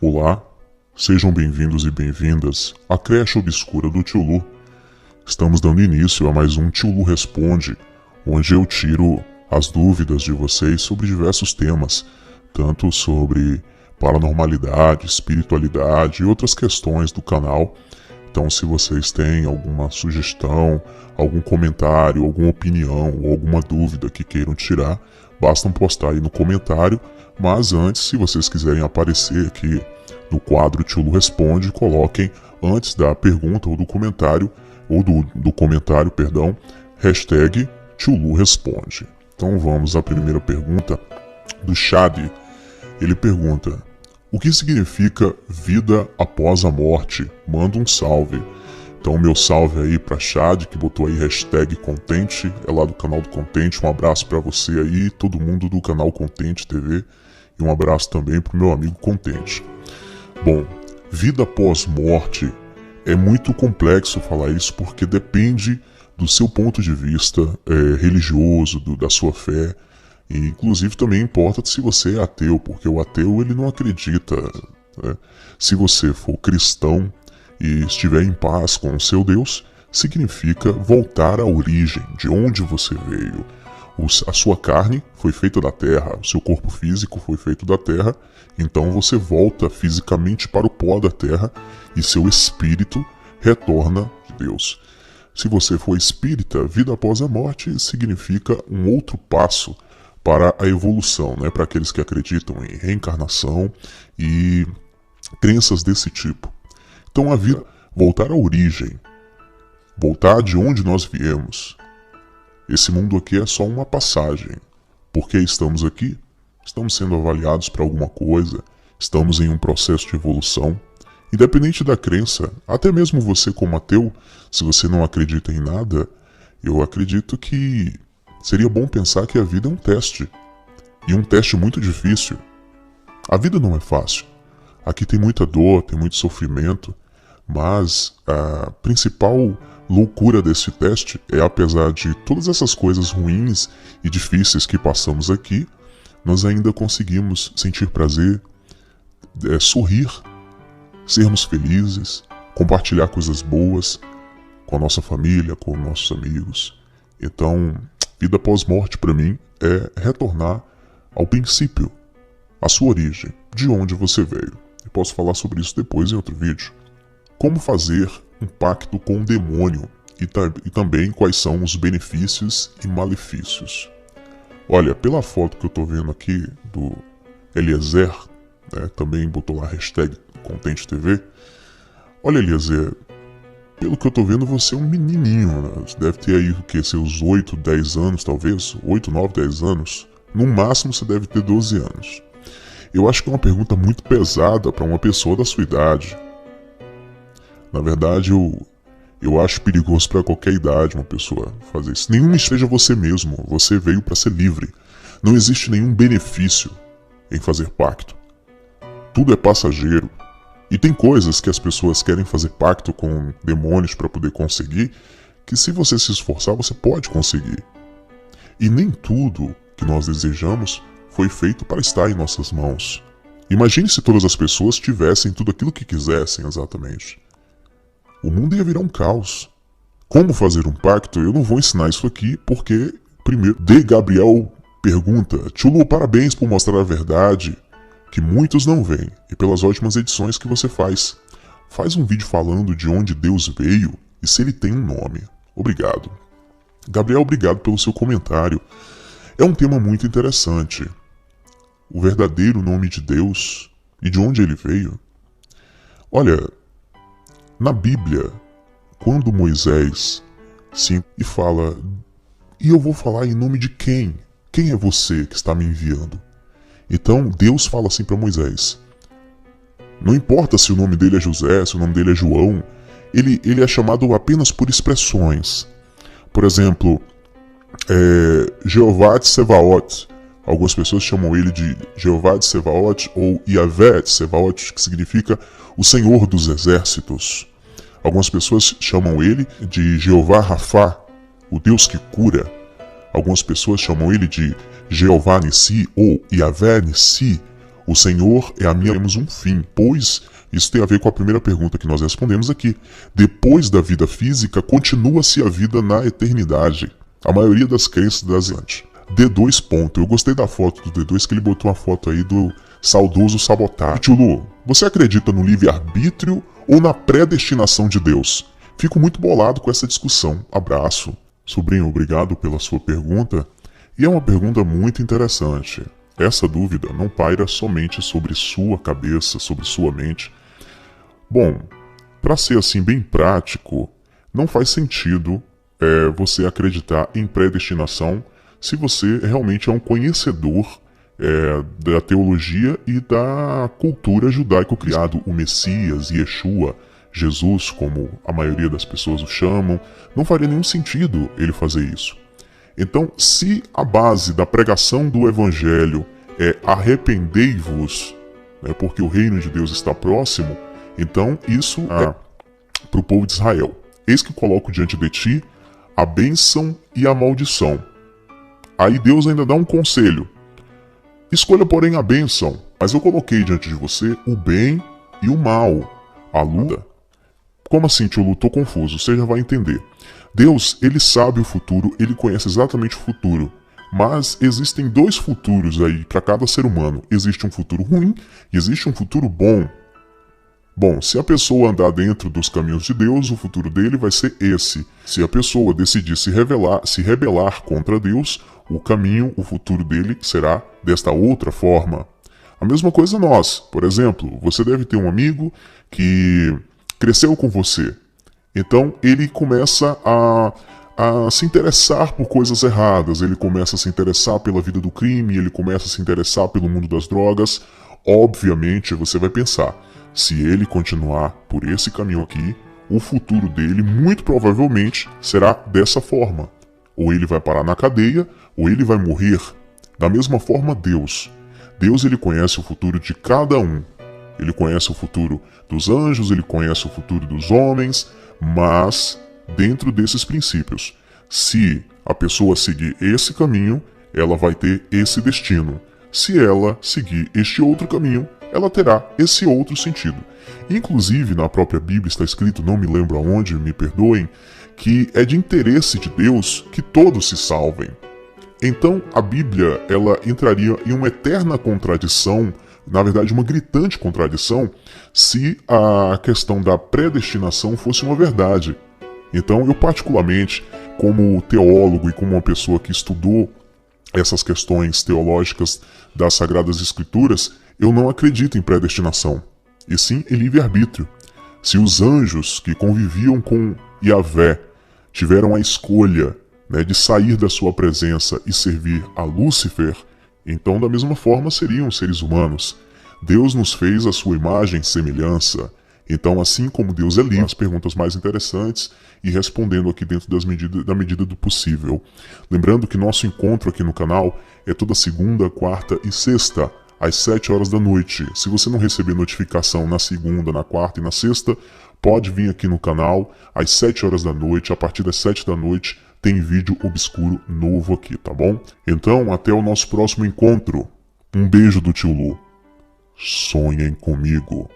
Olá, sejam bem-vindos e bem-vindas à creche obscura do Tio Lu. Estamos dando início a mais um Tio Lu Responde, onde eu tiro as dúvidas de vocês sobre diversos temas, tanto sobre paranormalidade, espiritualidade e outras questões do canal. Então, se vocês têm alguma sugestão, algum comentário, alguma opinião ou alguma dúvida que queiram tirar, basta postar aí no comentário. Mas antes, se vocês quiserem aparecer aqui no quadro Tio Lu Responde, coloquem antes da pergunta ou do comentário, hashtag Tio Lu Responde. Então vamos à primeira pergunta do Chad. Ele pergunta: o que significa vida após a morte? Manda um salve. Então meu salve aí pra Chad, que botou aí hashtag Contente, é lá do canal do Contente. Um abraço pra você aí, todo mundo do canal Contente TV. E um abraço também pro meu amigo Contente. Bom, vida após morte é muito complexo falar isso porque depende do seu ponto de vista religioso, da sua fé. E inclusive também importa se você é ateu, porque o ateu ele não acredita. Né? Se você for cristão e estiver em paz com o seu Deus, significa voltar à origem, de onde você veio. A sua carne foi feita da terra, o seu corpo físico foi feito da terra, então você volta fisicamente para o pó da terra e seu espírito retorna de Deus. Se você for espírita, vida após a morte significa um outro passo para a evolução, né? Para aqueles que acreditam em reencarnação e crenças desse tipo. Então a vida, voltar à origem, voltar de onde nós viemos. Esse mundo aqui é só uma passagem. Por que estamos aqui? Estamos sendo avaliados para alguma coisa, estamos em um processo de evolução. Independente da crença, até mesmo você como ateu, se você não acredita em nada, eu acredito que seria bom pensar que a vida é um teste. E um teste muito difícil. A vida não é fácil. Aqui tem muita dor, tem muito sofrimento, mas a principal loucura desse teste é, apesar de todas essas coisas ruins e difíceis que passamos aqui, nós ainda conseguimos sentir prazer, sorrir, sermos felizes, compartilhar coisas boas com a nossa família, com nossos amigos. Então, vida após morte para mim é retornar ao princípio, à sua origem, de onde você veio. Eu posso falar sobre isso depois em outro vídeo. Como fazer um pacto com o demônio e também quais são os benefícios e malefícios. Olha, pela foto que eu tô vendo aqui do Eliezer, né, também botou lá hashtag Contente TV. Olha, Eliezer, pelo que eu tô vendo você é um menininho, né? Você deve ter aí o que, seus 8, 10 anos talvez, 8, 9, 10 anos. No máximo você deve ter 12 anos. Eu acho que é uma pergunta muito pesada para uma pessoa da sua idade. Na verdade, eu acho perigoso para qualquer idade uma pessoa fazer isso. Nenhuma seja você mesmo, você veio para ser livre. Não existe nenhum benefício em fazer pacto. Tudo é passageiro. E tem coisas que as pessoas querem fazer pacto com demônios para poder conseguir, que se você se esforçar, você pode conseguir. E nem tudo que nós desejamos foi feito para estar em nossas mãos. Imagine se todas as pessoas tivessem tudo aquilo que quisessem exatamente. O mundo ia virar um caos. Como fazer um pacto? Eu não vou ensinar isso aqui, porque, primeiro, D. Gabriel pergunta: Tio Lu, parabéns por mostrar a verdade que muitos não veem e pelas ótimas edições que você faz. Faz um vídeo falando de onde Deus veio e se ele tem um nome. Obrigado. Gabriel, obrigado pelo seu comentário. É um tema muito interessante. O verdadeiro nome de Deus e de onde ele veio. Olha, na Bíblia, quando Moisés e fala: e eu vou falar em nome de quem? Quem é você que está me enviando? Então Deus fala assim para Moisés. Não importa se o nome dele é José, se o nome dele é João, ele é chamado apenas por expressões. Por exemplo, Jeová de Sevaot. Algumas pessoas chamam ele de Jeová de Sevaot ou Yahvé de Sevaot, que significa o Senhor dos Exércitos. Algumas pessoas chamam ele de Jeová Rafá, o Deus que cura. Algumas pessoas chamam ele de Jeová Nissi ou Yahvé Nissi, O Senhor é a minha... Temos um fim, pois isso tem a ver com a primeira pergunta que nós respondemos aqui. Depois da vida física, continua-se a vida na eternidade. A maioria das crenças das antes. D2 ponto. Eu gostei da foto do D2, que ele botou uma foto aí do saudoso Sabotage. Tio Lu, você acredita no livre-arbítrio ou na predestinação de Deus? Fico muito bolado com essa discussão. Abraço. Sobrinho, obrigado pela sua pergunta. E é uma pergunta muito interessante. Essa dúvida não paira somente sobre sua cabeça, sobre sua mente. Bom, para ser assim bem prático, não faz sentido você acreditar em predestinação se você realmente é um conhecedor da teologia e da cultura judaico-criado. O Messias, Yeshua, Jesus, como a maioria das pessoas o chamam, não faria nenhum sentido ele fazer isso. Então, se a base da pregação do Evangelho é arrependei-vos, porque o reino de Deus está próximo, então isso é para o povo de Israel. Eis que coloco diante de ti a bênção e a maldição. Aí Deus ainda dá um conselho. Escolha, porém, a bênção, mas eu coloquei diante de você o bem e o mal, a luta. Como assim, tio Lu? Tô confuso, você já vai entender. Deus, ele sabe o futuro, ele conhece exatamente o futuro. Mas existem dois futuros aí para cada ser humano. Existe um futuro ruim e existe um futuro bom. Bom, se a pessoa andar dentro dos caminhos de Deus, o futuro dele vai ser esse. Se a pessoa decidir se rebelar contra Deus, o futuro dele será desta outra forma. A mesma coisa nós. Por exemplo, você deve ter um amigo que cresceu com você. Então ele começa a se interessar por coisas erradas, ele começa a se interessar pela vida do crime, ele começa a se interessar pelo mundo das drogas. Obviamente você vai pensar, se ele continuar por esse caminho aqui, o futuro dele muito provavelmente será dessa forma. Ou ele vai parar na cadeia, ou ele vai morrer. Da mesma forma Deus. Deus, ele conhece o futuro de cada um. Ele conhece o futuro dos anjos, ele conhece o futuro dos homens, mas dentro desses princípios. Se a pessoa seguir esse caminho, ela vai ter esse destino. Se ela seguir este outro caminho, ela terá esse outro sentido. Inclusive, na própria Bíblia está escrito, não me lembro aonde, me perdoem, que é de interesse de Deus que todos se salvem. Então, a Bíblia, ela entraria em uma eterna contradição, na verdade, uma gritante contradição, se a questão da predestinação fosse uma verdade. Então, eu particularmente, como teólogo e como uma pessoa que estudou essas questões teológicas das Sagradas Escrituras, eu não acredito em predestinação, e sim em livre-arbítrio. Se os anjos que conviviam com Yahvé tiveram a escolha de sair da sua presença e servir a Lúcifer, então da mesma forma seriam seres humanos. Deus nos fez a sua imagem e semelhança. Então, assim como Deus é livre, as perguntas mais interessantes e respondendo aqui dentro da medida do possível. Lembrando que nosso encontro aqui no canal é toda segunda, quarta e sexta, às 7 horas da noite. Se você não receber notificação na segunda, na quarta e na sexta, pode vir aqui no canal às 7 horas da noite. A partir das 7 da noite tem vídeo obscuro novo aqui, tá bom? Então, até o nosso próximo encontro. Um beijo do tio Lu. Sonhem comigo.